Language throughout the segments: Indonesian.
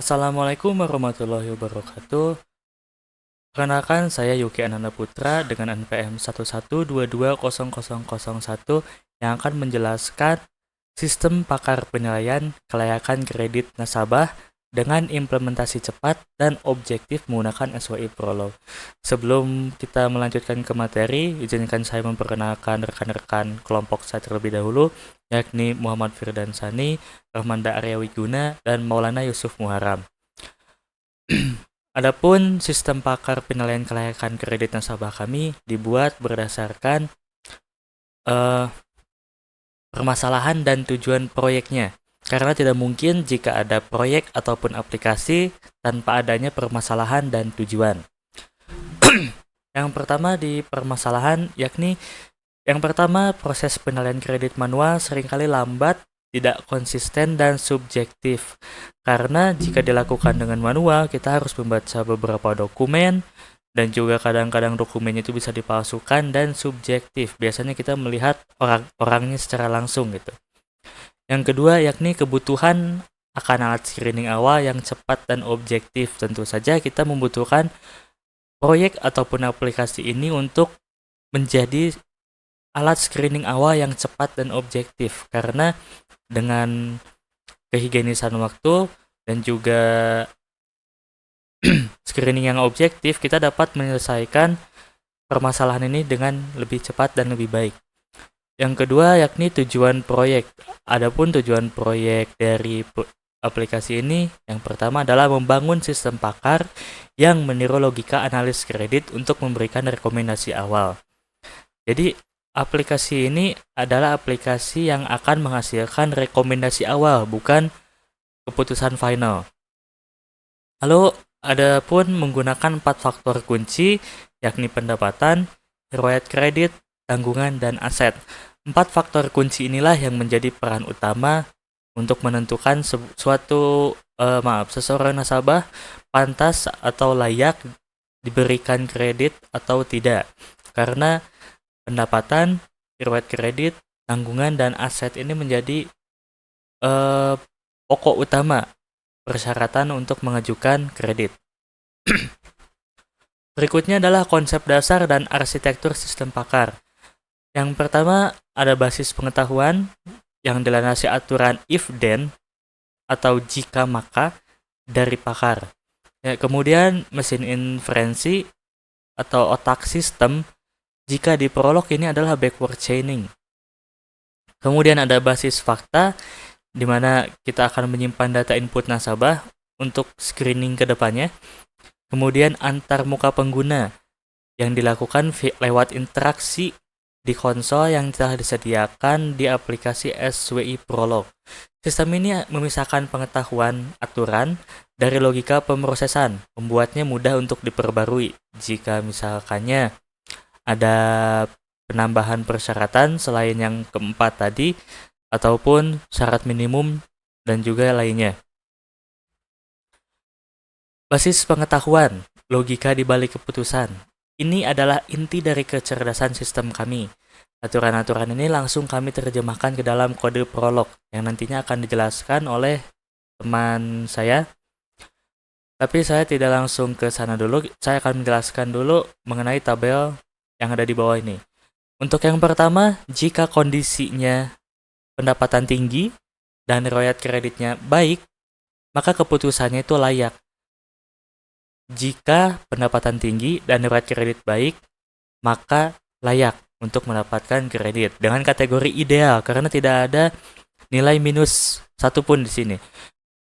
Assalamualaikum warahmatullahi wabarakatuh. Perkenalkan, saya Yuki Ananda Putra dengan NPM 112200001 yang akan menjelaskan sistem pakar penilaian kelayakan kredit nasabah dengan implementasi cepat dan objektif menggunakan SWI Prolog. Sebelum kita melanjutkan ke materi, izinkan saya memperkenalkan rekan-rekan kelompok saya terlebih dahulu, yakni Muhammad Firdansani, Rahmanda Arya Wiguna, dan Maulana Yusuf Muharam. Adapun sistem pakar penilaian kelayakan kredit nasabah kami dibuat berdasarkan permasalahan dan tujuan proyeknya. Karena tidak mungkin jika ada proyek ataupun aplikasi tanpa adanya permasalahan dan tujuan. Yang pertama di permasalahan yakni yang pertama, proses penilaian kredit manual seringkali lambat, tidak konsisten, dan subjektif. Karena jika dilakukan dengan manual, kita harus membaca beberapa dokumen, dan juga kadang-kadang dokumennya itu bisa dipalsukan dan subjektif. Biasanya kita melihat orangnya secara langsung gitu. Yang kedua, yakni kebutuhan akan alat screening awal yang cepat dan objektif. Tentu saja kita membutuhkan proyek ataupun aplikasi ini untuk menjadi alat screening awal yang cepat dan objektif, karena dengan kehigienisan waktu dan juga screening yang objektif, kita dapat menyelesaikan permasalahan ini dengan lebih cepat dan lebih baik. Yang kedua yakni tujuan proyek. Adapun tujuan proyek dari aplikasi ini, yang pertama adalah membangun sistem pakar yang meniru logika analis kredit untuk memberikan rekomendasi awal. Jadi aplikasi ini adalah aplikasi yang akan menghasilkan rekomendasi awal, bukan keputusan final. Lalu, ada pun menggunakan 4 faktor kunci, yakni pendapatan, riwayat kredit, tanggungan, dan aset. 4 faktor kunci inilah yang menjadi peran utama untuk menentukan seseorang nasabah pantas atau layak diberikan kredit atau tidak. Karena pendapatan, riwayat kredit, tanggungan, dan aset ini menjadi pokok utama persyaratan untuk mengajukan kredit. Berikutnya adalah konsep dasar dan arsitektur sistem pakar. Yang pertama ada basis pengetahuan yang dilandasi aturan if then atau jika maka dari pakar. Kemudian mesin inferensi atau otak sistem. Jika di prolog ini adalah backward chaining. Kemudian ada basis fakta, di mana kita akan menyimpan data input nasabah untuk screening ke depannya. Kemudian antar muka pengguna, yang dilakukan lewat interaksi di konsol yang telah disediakan di aplikasi SWI Prolog. Sistem ini memisahkan pengetahuan aturan dari logika pemrosesan, membuatnya mudah untuk diperbarui. Jika misalkannya ada penambahan persyaratan selain yang keempat tadi, ataupun syarat minimum dan juga lainnya. Basis pengetahuan, logika di balik keputusan. Ini adalah inti dari kecerdasan sistem kami. Aturan-aturan ini langsung kami terjemahkan ke dalam kode prolog yang nantinya akan dijelaskan oleh teman saya. Tapi saya tidak langsung ke sana dulu, saya akan menjelaskan dulu mengenai tabel yang ada di bawah ini. Untuk yang pertama, jika kondisinya pendapatan tinggi dan riwayat kreditnya baik, maka keputusannya itu layak. Jika pendapatan tinggi dan riwayat kredit baik, maka layak untuk mendapatkan kredit dengan kategori ideal karena tidak ada nilai minus satupun di sini.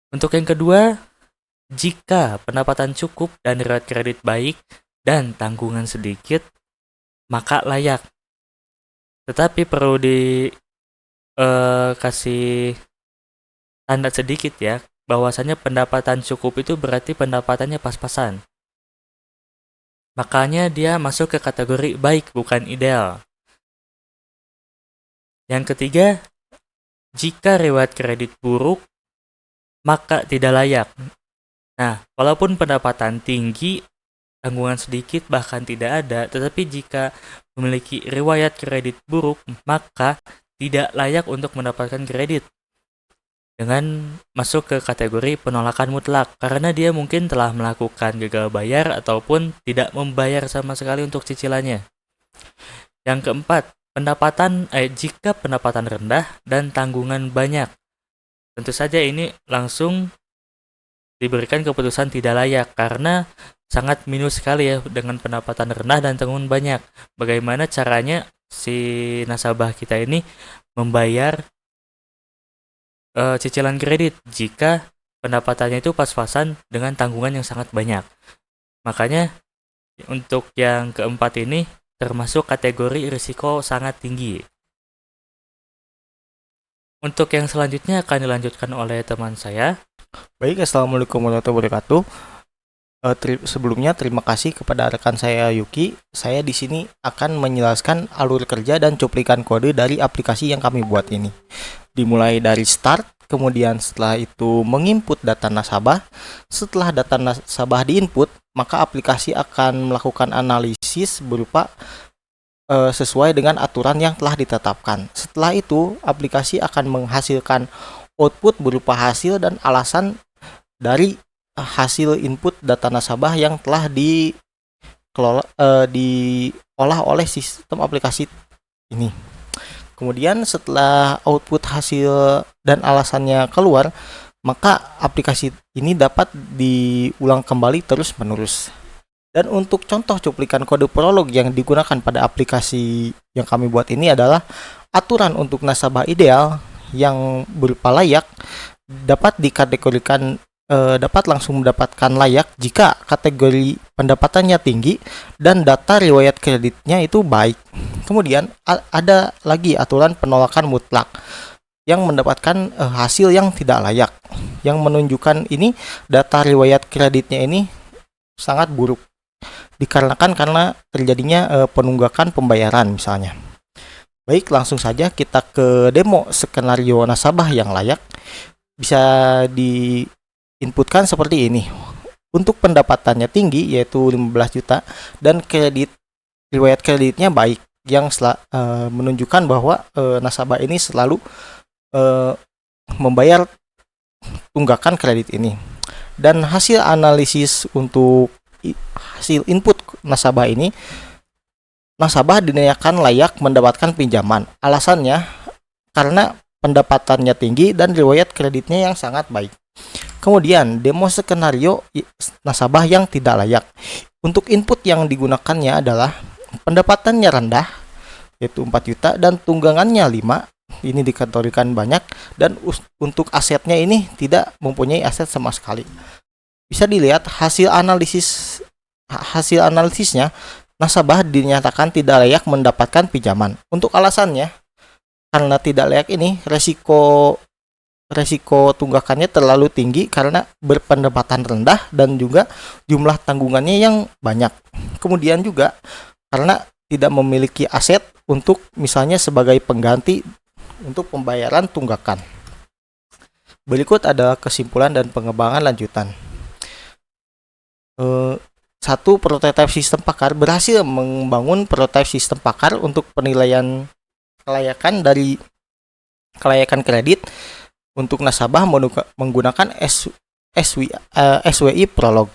Untuk yang kedua, jika pendapatan cukup dan riwayat kredit baik dan tanggungan sedikit, maka layak. Tetapi perlu kasih tanda sedikit ya, bahwasanya pendapatan cukup itu berarti pendapatannya pas-pasan. Makanya dia masuk ke kategori baik, bukan ideal. Yang ketiga, jika riwayat kredit buruk, maka tidak layak. Nah, walaupun pendapatan tinggi, tanggungan sedikit bahkan tidak ada, tetapi jika memiliki riwayat kredit buruk, maka tidak layak untuk mendapatkan kredit. dengan masuk ke kategori penolakan mutlak karena dia mungkin telah melakukan gagal bayar ataupun tidak membayar sama sekali untuk cicilannya. Yang keempat, jika pendapatan rendah dan tanggungan banyak. Tentu saja ini langsung diberikan keputusan tidak layak karena sangat minus sekali ya dengan pendapatan rendah dan tanggungan banyak. Bagaimana caranya si nasabah kita ini membayar cicilan kredit jika pendapatannya itu pas-pasan dengan tanggungan yang sangat banyak. Makanya untuk yang keempat ini termasuk kategori risiko sangat tinggi. Untuk yang selanjutnya akan dilanjutkan oleh teman saya. Baik, Assalamualaikum warahmatullahi wabarakatuh. Sebelumnya terima kasih kepada rekan saya Yuki. Saya di sini akan menjelaskan alur kerja dan cuplikan kode dari aplikasi yang kami buat ini. Dimulai dari start, kemudian setelah itu menginput data nasabah. Setelah data nasabah diinput, maka aplikasi akan melakukan analisis berupa sesuai dengan aturan yang telah ditetapkan. Setelah itu, aplikasi akan menghasilkan output berupa hasil dan alasan dari hasil input data nasabah yang telah diolah oleh sistem aplikasi ini. Kemudian setelah output hasil dan alasannya keluar, maka aplikasi ini dapat diulang kembali terus-menerus. Dan untuk contoh cuplikan kode prolog yang digunakan pada aplikasi yang kami buat ini adalah aturan untuk nasabah ideal yang berupa layak dapat dikategorikan dapat langsung mendapatkan layak jika kategori pendapatannya tinggi dan data riwayat kreditnya itu baik. Kemudian ada lagi aturan penolakan mutlak yang mendapatkan hasil yang tidak layak, yang menunjukkan ini data riwayat kreditnya ini sangat buruk dikarenakan karena terjadinya penunggakan pembayaran misalnya. Baik, langsung saja kita ke demo skenario nasabah yang layak. Bisa diinputkan seperti ini. Untuk pendapatannya tinggi yaitu 15 juta dan riwayat kreditnya baik yang menunjukkan bahwa nasabah ini selalu membayar tunggakan kredit ini. Dan hasil analisis untuk hasil input nasabah ini, nasabah dinilaikan layak mendapatkan pinjaman. Alasannya karena pendapatannya tinggi dan riwayat kreditnya yang sangat baik. Kemudian demo skenario nasabah yang tidak layak. Untuk input yang digunakannya adalah pendapatannya rendah yaitu 4 juta dan tunggangannya 5. Ini dikategorikan banyak dan untuk asetnya ini tidak mempunyai aset sama sekali. Bisa dilihat hasil analisisnya, nasabah dinyatakan tidak layak mendapatkan pinjaman. Untuk alasannya, karena tidak layak ini, resiko tunggakannya terlalu tinggi karena berpendapatan rendah dan juga jumlah tanggungannya yang banyak. Kemudian juga karena tidak memiliki aset untuk misalnya sebagai pengganti untuk pembayaran tunggakan. Berikut ada kesimpulan dan pengembangan lanjutan. Satu, prototipe sistem pakar berhasil membangun prototipe sistem pakar untuk penilaian kelayakan kredit untuk nasabah menggunakan SWI Prolog.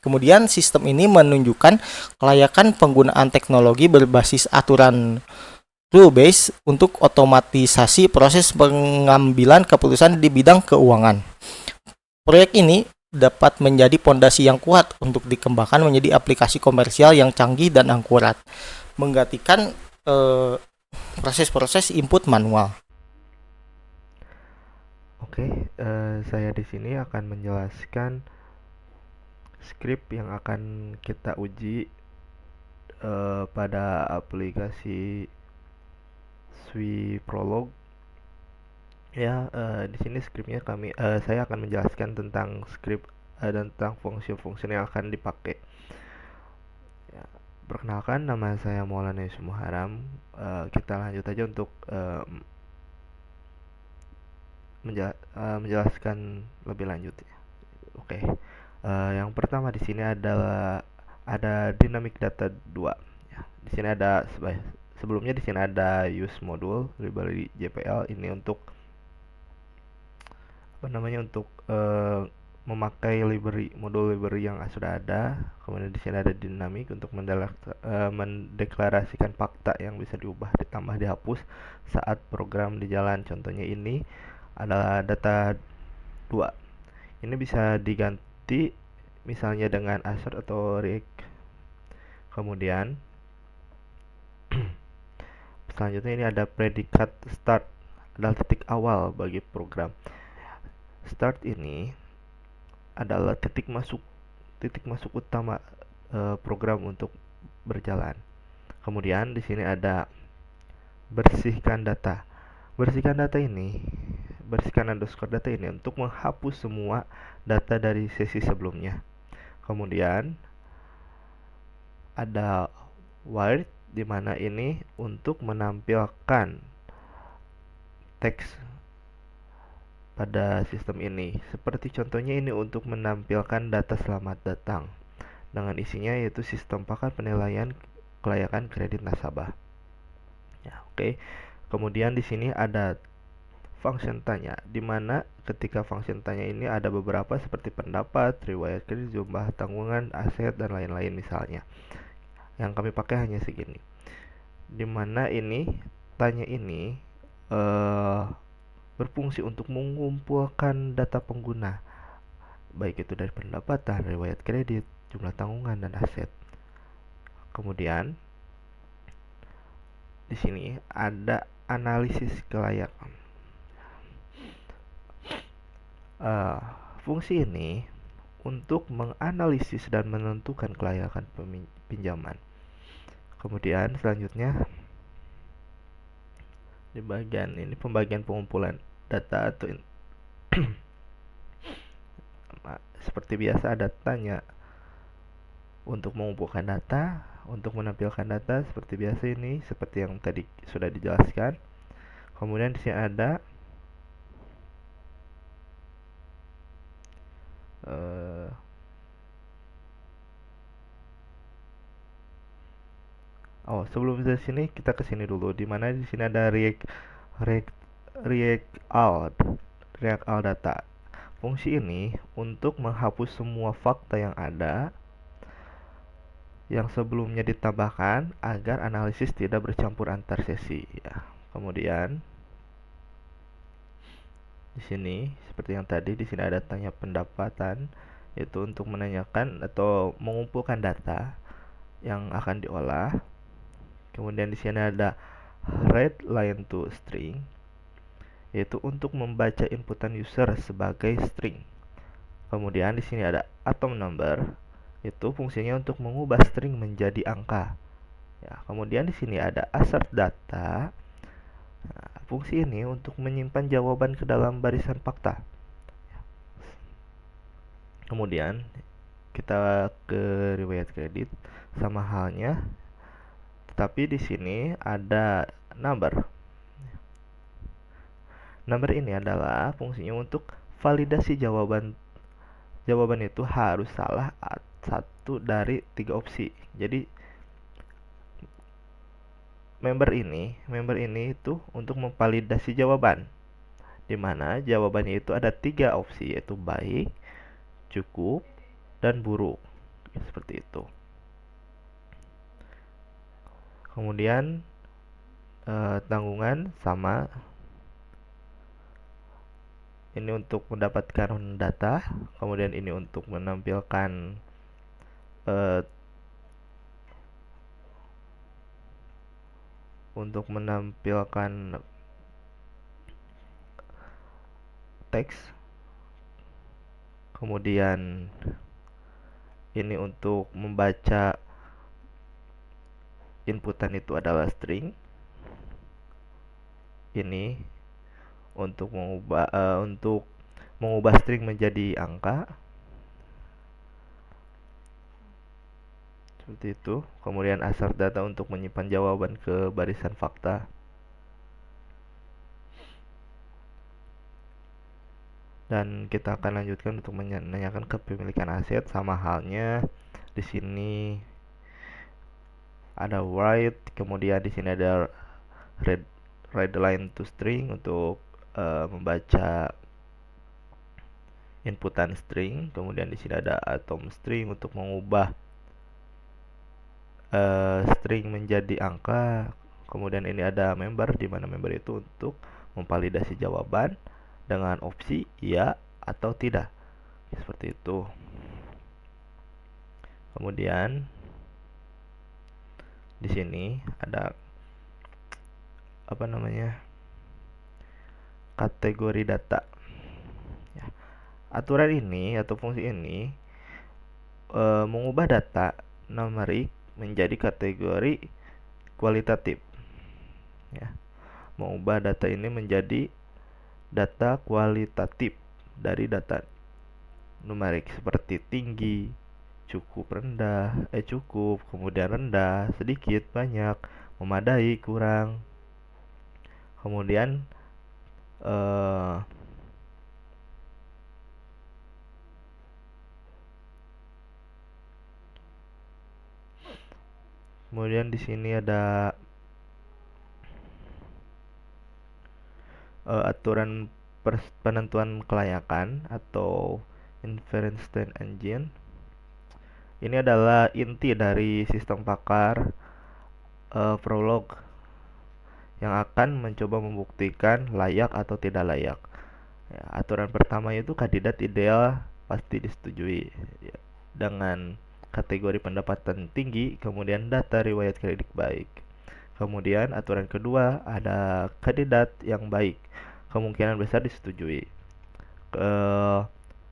Kemudian sistem ini menunjukkan kelayakan penggunaan teknologi berbasis aturan rule base untuk otomatisasi proses pengambilan keputusan di bidang keuangan. Proyek ini dapat menjadi pondasi yang kuat untuk dikembangkan menjadi aplikasi komersial yang canggih dan akurat, menggantikan proses-proses input manual. Oke, saya di sini akan menjelaskan script yang akan kita uji pada aplikasi SWI Prolog. Ya, di sini scriptnya saya akan menjelaskan tentang script dan tentang fungsi-fungsi yang akan dipakai. Ya, perkenalkan, nama saya Maulana Yusuf Muharam. Kita lanjut aja untuk menjelaskan lebih lanjut. Oke. Yang pertama di sini adalah ada dynamic data 2. Ya, di sini ada sebelumnya di sini ada use module library JPL ini untuk untuk memakai modul library yang sudah ada. Kemudian di sini ada dinamik untuk mendeklarasikan fakta yang bisa diubah, ditambah, dihapus saat program di jalan. Contohnya ini adalah data 2. Ini bisa diganti misalnya dengan assert atau react. Kemudian selanjutnya ini ada predikat start, adalah titik awal bagi program. Start ini adalah titik masuk utama program untuk berjalan. Kemudian di sini ada bersihkan data. Bersihkan underscore data ini untuk menghapus semua data dari sesi sebelumnya. Kemudian ada white, di mana ini untuk menampilkan teks pada sistem ini. Seperti contohnya ini untuk menampilkan data selamat datang dengan isinya yaitu sistem pakar penilaian kelayakan kredit nasabah. Ya, oke. Kemudian di sini ada function tanya, di mana ketika function tanya ini ada beberapa seperti pendapat, riwayat kredit, jumlah tanggungan, aset, dan lain-lain misalnya. Yang kami pakai hanya segini. Di mana ini tanya ini berfungsi untuk mengumpulkan data pengguna, baik itu dari pendapatan, riwayat kredit, jumlah tanggungan, dan aset. Kemudian di sini ada analisis kelayakan. Fungsi ini untuk menganalisis dan menentukan kelayakan pinjaman. Kemudian selanjutnya di bagian ini pembagian pengumpulan data atau seperti biasa ada tanya untuk mengumpulkan data, untuk menampilkan data seperti biasa ini, seperti yang tadi sudah dijelaskan. Kemudian di sini ada sebelum ke sini kita ke sini dulu, di mana di sini ada react all data. Fungsi ini untuk menghapus semua fakta yang ada yang sebelumnya ditambahkan agar analisis tidak bercampur antar sesi ya. Kemudian di sini seperti yang tadi, di sini ada tanya pendapatan, yaitu untuk menanyakan atau mengumpulkan data yang akan diolah. Kemudian di sini ada read line to string, yaitu untuk membaca inputan user sebagai string. Kemudian di sini ada atom number, itu fungsinya untuk mengubah string menjadi angka. Ya, kemudian di sini ada assert data. Nah, fungsi ini untuk menyimpan jawaban ke dalam barisan fakta. Kemudian kita ke riwayat kredit, sama halnya, tetapi di sini ada number. Number ini adalah fungsinya untuk validasi jawaban itu harus salah satu dari 3 opsi. Jadi member ini itu untuk memvalidasi jawaban, di mana jawabannya itu ada 3 opsi, yaitu baik, cukup, dan buruk. Seperti itu. Kemudian tanggungan sama, ini untuk mendapatkan data. Kemudian ini untuk menampilkan teks. Kemudian ini untuk membaca inputan itu adalah string. Ini untuk mengubah string menjadi angka. Seperti itu. Kemudian assert data untuk menyimpan jawaban ke barisan fakta. Dan kita akan lanjutkan untuk menanyakan kepemilikan aset, sama halnya di sini ada write, kemudian di sini ada read line to string untuk membaca inputan string, kemudian di sini ada atom string untuk mengubah string menjadi angka. Kemudian ini ada member, di mana member itu untuk memvalidasi jawaban dengan opsi iya atau tidak, seperti itu. Kemudian di sini ada kategori data. Ya. Aturan ini atau fungsi ini mengubah data numerik menjadi kategori kualitatif. Ya. Mengubah data ini menjadi data kualitatif dari data numerik seperti tinggi, cukup, kemudian rendah, sedikit, banyak, memadai, kurang. Kemudian kemudian di sini ada aturan penentuan kelayakan atau inference engine. Ini adalah inti dari sistem pakar Prolog yang akan mencoba membuktikan layak atau tidak layak. Ya, aturan pertama itu kandidat ideal pasti disetujui ya, dengan kategori pendapatan tinggi, kemudian data riwayat kredit baik. Kemudian aturan kedua ada kandidat yang baik, kemungkinan besar disetujui.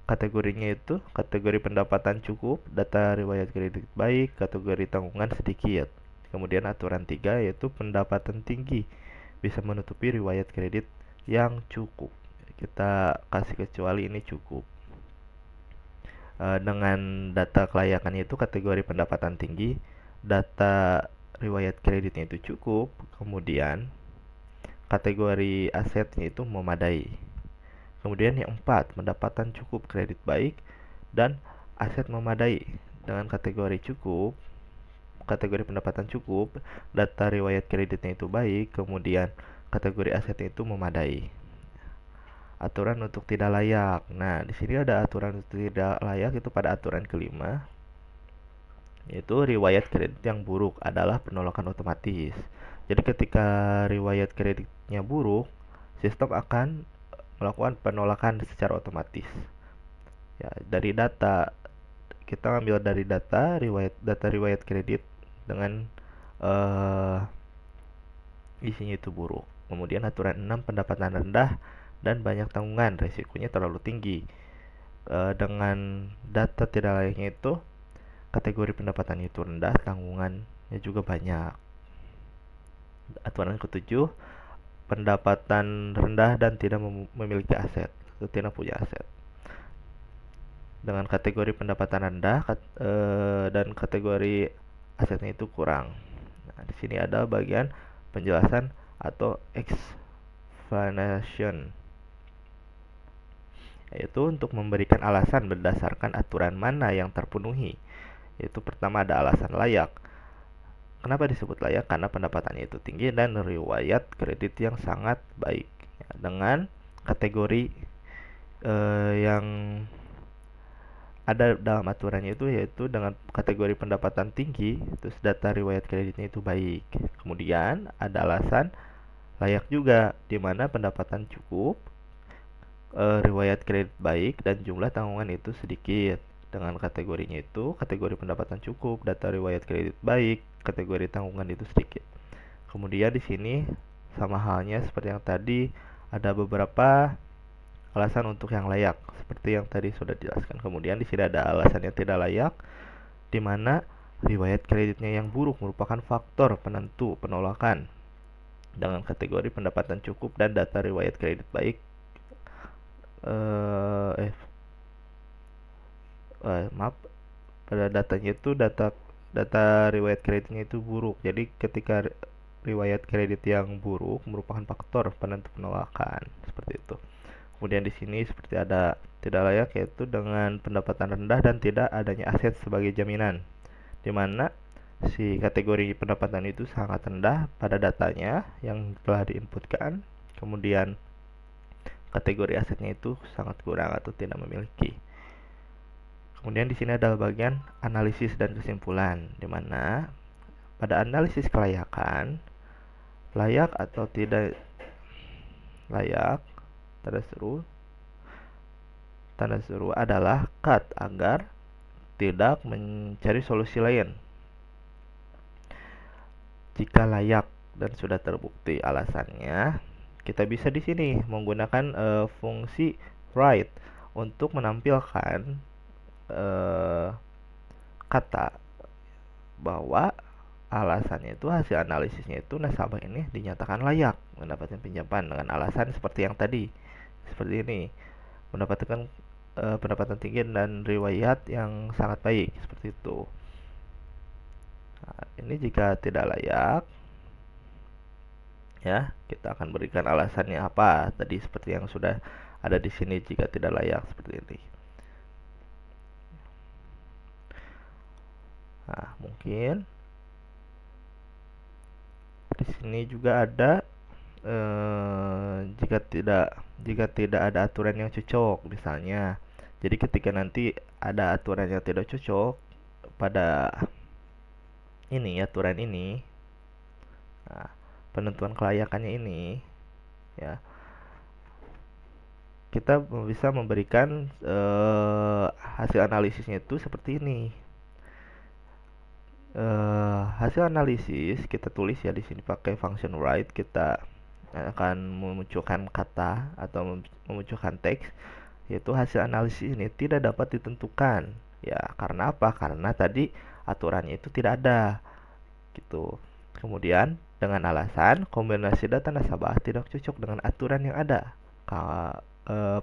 Kategorinya itu kategori pendapatan cukup, data riwayat kredit baik, kategori tanggungan sedikit. Kemudian aturan 3 yaitu pendapatan tinggi, bisa menutupi riwayat kredit yang cukup. Kita kasih kecuali ini cukup. Dengan data kelayakannya itu kategori pendapatan tinggi, data riwayat kreditnya itu cukup, kemudian kategori asetnya itu memadai. Kemudian yang 4, pendapatan cukup, kredit baik, dan aset memadai. Dengan kategori cukup, kategori pendapatan cukup, data riwayat kreditnya itu baik, kemudian kategori asetnya itu memadai. Aturan untuk tidak layak. Nah, di sini ada aturan untuk tidak layak itu pada aturan kelima, yaitu riwayat kredit yang buruk adalah penolakan otomatis. Jadi ketika riwayat kreditnya buruk, sistem akan melakukan penolakan secara otomatis. Ya, dari data kita ambil dari data riwayat kredit dengan isinya itu buruk. Kemudian aturan 6, pendapatan rendah dan banyak tanggungan, resikonya terlalu tinggi. Dengan data tidak layaknya itu, kategori pendapatan itu rendah, tanggungannya juga banyak. Aturan ke-7, pendapatan rendah dan tidak memiliki aset, atau tidak punya aset. Dengan kategori pendapatan rendah dan kategori asetnya itu kurang. Nah, di sini ada bagian penjelasan atau explanation, yaitu untuk memberikan alasan berdasarkan aturan mana yang terpenuhi. Yaitu pertama ada alasan layak. Kenapa disebut layak? Karena pendapatannya itu tinggi dan riwayat kredit yang sangat baik. Ya, dengan kategori yang ada dalam aturannya itu yaitu dengan kategori pendapatan tinggi, terus data riwayat kreditnya itu baik. Kemudian ada alasan layak juga, di mana pendapatan cukup, riwayat kredit baik, dan jumlah tanggungan itu sedikit. Dengan kategorinya itu kategori pendapatan cukup, data riwayat kredit baik, kategori tanggungan itu sedikit. Kemudian di sini sama halnya seperti yang tadi, ada beberapa alasan untuk yang layak seperti yang tadi sudah dijelaskan. Kemudian di sini ada alasan yang tidak layak, di mana riwayat kreditnya yang buruk merupakan faktor penentu penolakan. Dengan kategori pendapatan cukup dan data riwayat kredit baik, pada datanya itu data riwayat kreditnya itu buruk. Jadi ketika riwayat kredit yang buruk merupakan faktor penentu penolakan, seperti itu. Kemudian di sini seperti ada tidak layak, yaitu dengan pendapatan rendah dan tidak adanya aset sebagai jaminan, di mana si kategori pendapatan itu sangat rendah pada datanya yang telah diinputkan. Kemudian kategori asetnya itu sangat kurang atau tidak memiliki. Kemudian di sini adalah bagian analisis dan kesimpulan, di mana pada analisis kelayakan, layak atau tidak layak, tanda seru adalah cut agar tidak mencari solusi lain. Jika layak dan sudah terbukti alasannya, kita bisa di sini menggunakan fungsi write untuk menampilkan kata bahwa alasannya itu, hasil analisisnya itu, nasabah ini dinyatakan layak mendapatkan pinjaman dengan alasan seperti yang tadi, seperti ini, mendapatkan pendapatan tinggi dan riwayat yang sangat baik, seperti itu. Nah, ini jika tidak layak, ya, kita akan berikan alasannya apa tadi, seperti yang sudah ada di sini. Jika tidak layak, seperti ini. Nah, mungkin di sini juga ada jika tidak ada aturan yang cocok, misalnya. Jadi ketika nanti ada aturan yang tidak cocok pada ini, aturan ini, nah, penentuan kelayakannya ini, ya, kita bisa memberikan hasil analisisnya itu seperti ini. Hasil analisis kita tulis ya di sini pakai function write. Kita akan memunculkan kata atau memunculkan teks, yaitu hasil analisis ini tidak dapat ditentukan. Ya, karena apa? Karena tadi aturannya itu tidak ada, gitu. Kemudian dengan alasan kombinasi data nasabah tidak cocok dengan aturan yang ada.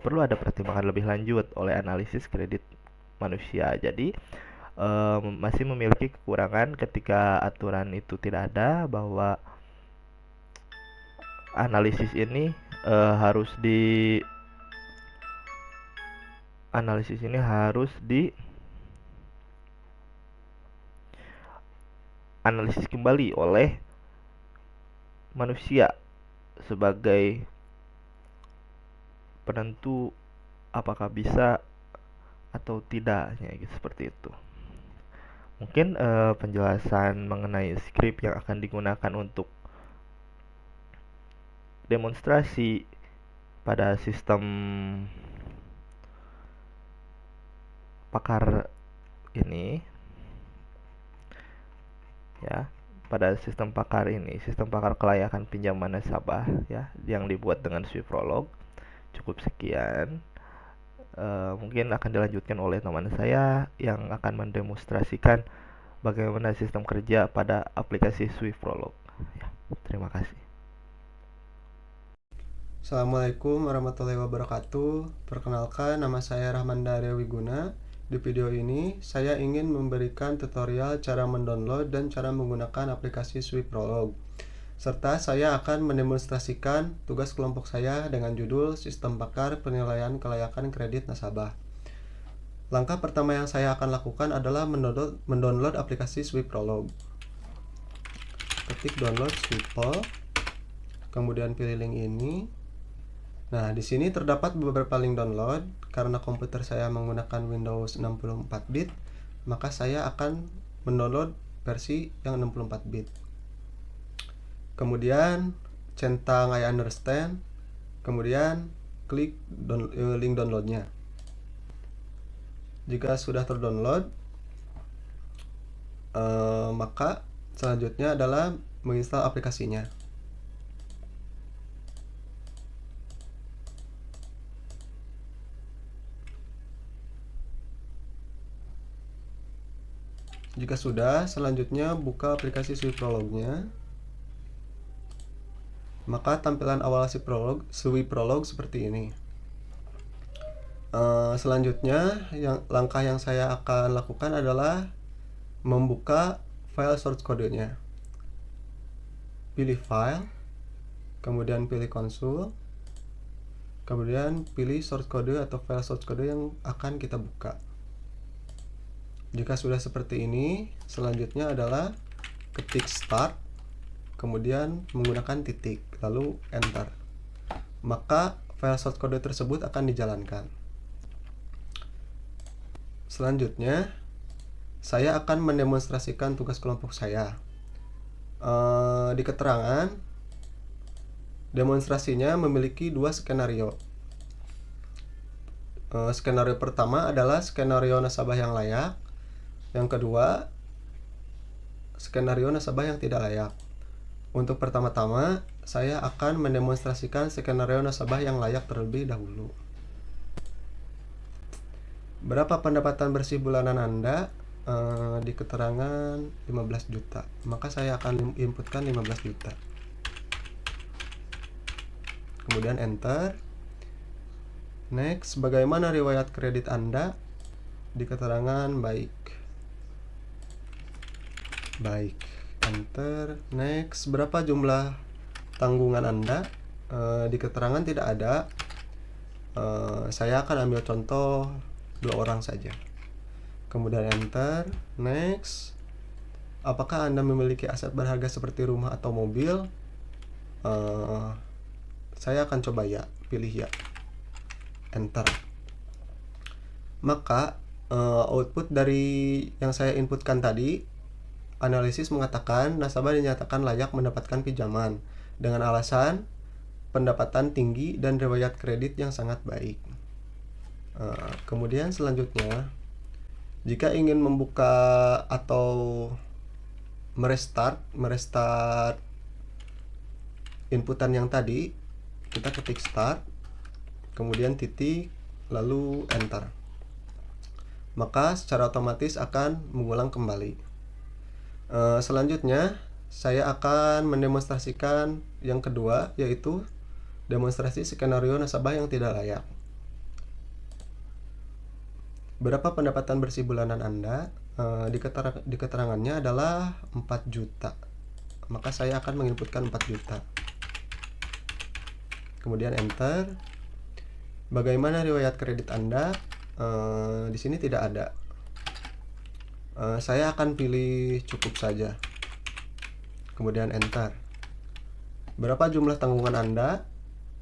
Perlu ada pertimbangan lebih lanjut oleh analisis kredit manusia. Jadi masih memiliki kekurangan ketika aturan itu tidak ada, bahwa analisis ini harus analisis kembali oleh manusia sebagai penentu apakah bisa atau tidaknya, gitu, seperti itu. Mungkin penjelasan mengenai script yang akan digunakan untuk demonstrasi pada sistem pakar ini, ya, pada sistem pakar kelayakan pinjaman nasabah, ya, yang dibuat dengan SwiftProlog. Cukup sekian. Mungkin akan dilanjutkan oleh teman saya yang akan mendemonstrasikan bagaimana sistem kerja pada aplikasi SwiftProlog. Ya, terima kasih. Assalamualaikum warahmatullahi wabarakatuh. Perkenalkan, nama saya Rahmanda Arya Wiguna. Di video ini, saya ingin memberikan tutorial cara mendownload dan cara menggunakan aplikasi SwiftProlog. Serta saya akan mendemonstrasikan tugas kelompok saya dengan judul Sistem Pakar Penilaian Kelayakan Kredit Nasabah. Langkah pertama yang saya akan lakukan adalah mendownload aplikasi SwiftProlog. Ketik download SwiftProlog, kemudian pilih link ini. Nah, di sini terdapat beberapa link download. Karena komputer saya menggunakan Windows 64 bit, maka saya akan mendownload versi yang 64 bit. Kemudian centang I understand, kemudian klik link downloadnya. Jika sudah terdownload, maka selanjutnya adalah menginstal aplikasinya. Jika sudah, selanjutnya buka aplikasi SwiftProlog-nya. Maka tampilan awal SwiftProlog seperti ini. Selanjutnya, langkah yang saya akan lakukan adalah membuka file source kodenya. Pilih file, kemudian pilih konsul, kemudian pilih source code atau file source code yang akan kita buka. Jika sudah seperti ini, selanjutnya adalah ketik start, kemudian menggunakan titik, lalu enter. Maka file shortcode tersebut akan dijalankan. Selanjutnya, saya akan mendemonstrasikan tugas kelompok saya. Di keterangan, demonstrasinya memiliki dua skenario. Skenario pertama adalah skenario nasabah yang layak. Yang kedua, skenario nasabah yang tidak layak. Untuk pertama-tama, saya akan mendemonstrasikan skenario nasabah yang layak terlebih dahulu. Berapa pendapatan bersih bulanan Anda? Di keterangan 15 juta. Maka saya akan inputkan 15 juta. Kemudian enter. Next, bagaimana riwayat kredit Anda? Di keterangan baik. Baik, enter. Next, berapa jumlah tanggungan Anda? Di keterangan tidak ada. Saya akan ambil contoh 2 orang saja. Kemudian enter. Next, apakah Anda memiliki aset berharga seperti rumah atau mobil? Saya akan coba ya, pilih ya. Enter. Maka output dari yang saya inputkan tadi, analisis mengatakan nasabah dinyatakan layak mendapatkan pinjaman dengan alasan pendapatan tinggi dan riwayat kredit yang sangat baik. Kemudian selanjutnya, jika ingin membuka atau merestart inputan yang tadi, kita ketik start, kemudian titik, lalu enter. Maka secara otomatis akan mengulang kembali. Selanjutnya, saya akan mendemonstrasikan yang kedua, yaitu demonstrasi skenario nasabah yang tidak layak. Berapa pendapatan bersih bulanan Anda? Di keterangannya adalah 4 juta. Maka saya akan menginputkan 4 juta. Kemudian enter. Bagaimana riwayat kredit Anda? Di sini tidak ada. Saya akan pilih cukup saja. Kemudian enter. Berapa jumlah tanggungan Anda?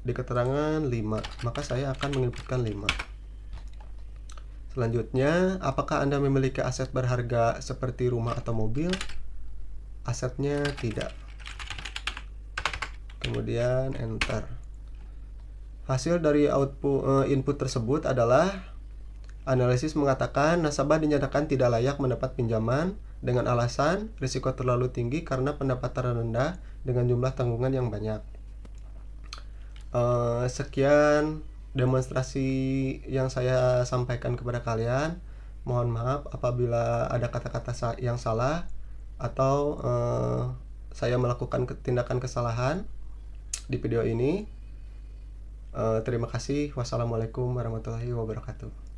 Di keterangan 5. Maka saya akan menginputkan 5. Selanjutnya, apakah Anda memiliki aset berharga seperti rumah atau mobil? Asetnya tidak. Kemudian enter. Hasil dari output input tersebut adalah analisis mengatakan nasabah dinyatakan tidak layak mendapat pinjaman dengan alasan risiko terlalu tinggi karena pendapatan rendah dengan jumlah tanggungan yang banyak. Sekian demonstrasi yang saya sampaikan kepada kalian. Mohon maaf apabila ada kata-kata yang salah atau saya melakukan tindakan kesalahan di video ini. Terima kasih. Wassalamualaikum warahmatullahi wabarakatuh.